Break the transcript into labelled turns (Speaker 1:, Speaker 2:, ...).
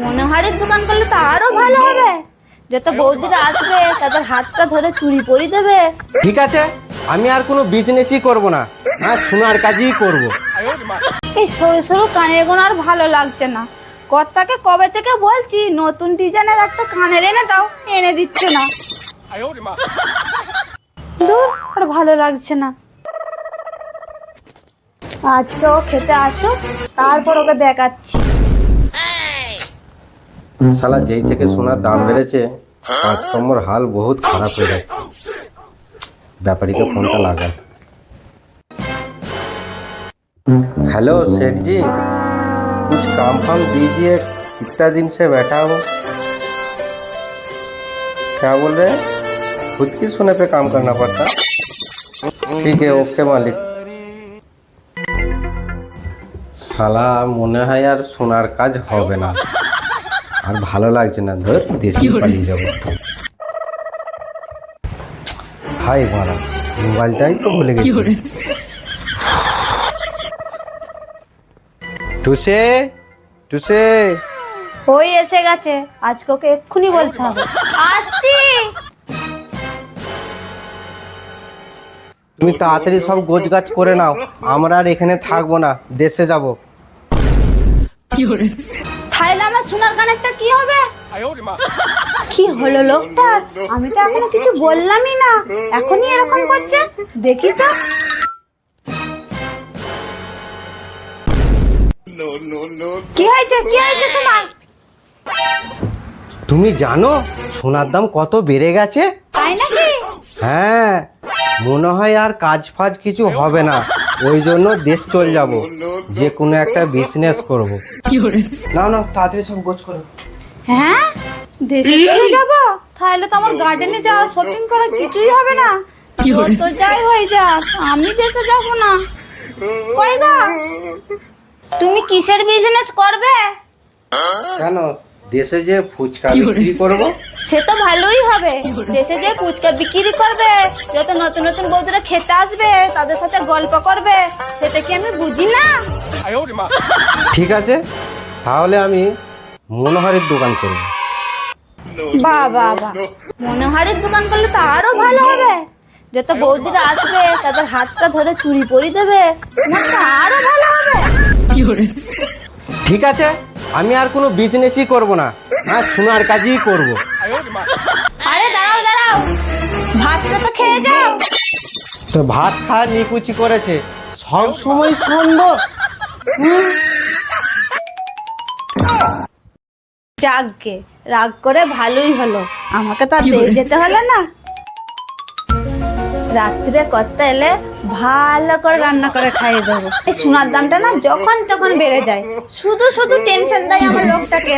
Speaker 1: মনোহারের দোকান করলে তো আরো ভালো হবে। যত বৌদিরা আসবে তাদের হাতটা ধরে চুরি পরিয়ে দেবে।
Speaker 2: ঠিক আছে, আমি আর কোনো বিজনেসই করব না, সোনার কাজই করব।
Speaker 1: এই সরু সরু কানের গুলো আর ভালো লাগছে না। কর্তাকে কবে থেকে বলছি নতুন ডিজাইনের একটা কানের এনে দাও, এনে দিচ্ছে না। দূর, আর ভালো লাগছে না। আজকে ও খেতে আসুক, তারপর ওকে দেখাচ্ছি।
Speaker 2: শালা যেই থেকে সোনার দাম বেড়েছে, কাজকর্মর হাল বহুত খারাপ হয়ে যাচ্ছে। ব্যাপারীকে ফোনটা লাগা। हेलो सेठ जी, कुछ काम फाम दीजिए, कितना दिन से बैठा हूँ। क्या बोल रहे हैं? खुद की सुने पे काम करना पड़ता। ठीक है, ओके मालिक। শালা মনে হয় আর সোনার কাজ হবে না, আর ভালো লাগছে না, ধর দেশে পালিয়ে যাবো। হাই মারা, মোবাইলটাই তো ভুলে গেছি। টুসে টুসে,
Speaker 1: ওই এসে গেছে, আজকে ওকে এক্ষুনি বলতে হবে। আসছি।
Speaker 2: তুমি তাড়াতাড়ি সব গোছগাছ করে নাও, আমরা আর এখানে থাকবো না, দেশে যাব।
Speaker 1: তাহলে আমার সোনার কানেরটা কি হবে? কি হলো লোকটার? আমি তো এখনো কিছু বললামই না, এখনই এরকম করছে। দেখি তো। কি হয়েছে, কি হয়েছে তোমার?
Speaker 2: তুমি জানো সোনার দাম কত বেড়ে গেছে?
Speaker 1: তাই নাকি?
Speaker 2: হ্যাঁ, মনে হয় আর কাজ ফাজ কিছু হবে না, ওই জন্য দেশ চলে যাব, যে কোনো একটা বিজনেস করব। নাও নাও, তাড়াতাড়ি সব গোছ করো।
Speaker 1: হ্যাঁ, দেশে চলে যাবো? তাহলে তো আমার গার্ডেনে যাওয়া, শপিং করা কিছুই হবে না। তো যাই হয়ে যাক, আমি দেশে যাব না। কই গো, তুমি কিসের বিজনেস করবে?
Speaker 2: কেন, দেশে যে ফুচকা বিক্রি করব।
Speaker 1: সে তো ভালোই হবে। দেশে যে ফুচকা বিক্রি করবে, যত নতুন নতুন বৌদিরা খেতে আসবে, তাদের সাথে গল্প করবে, সেটা কি আমি বুঝি না?
Speaker 2: ঠিক আছে, তাহলে আমি মনোহরের দোকান করব।
Speaker 1: বাহ বাহ বাহ, মনোহারের দোকান করলে তো আরো ভালো হবে। যত বৌদিরা আসবে তাদের হাতটা ধরে চুরি পরিয়ে দেবে, তোমার তো আরো ভালো হবে।
Speaker 2: ঠিক আছে, আমি আর কোনো বিজনেসই করব না, সোনার কাজই করব।
Speaker 1: আরে দাঁড়াও দাঁড়াও, ভাতটা তো খেয়ে যাও।
Speaker 2: তো ভাত খাওয়া নিকুচি করেছে, সব সময় সুন্দর।
Speaker 1: যাকগে, রাগ করে ভালোই হলো, আমাকে তো আর দিয়ে যেতে হলো না। রাত্রে কর্তা এলে ভালো করে রান্না করে খাইয়ে দেবো। এই সোনার দামটা না যখন তখন বেড়ে যায়, শুধু শুধু টেনশন দেয় আমার লোকটাকে।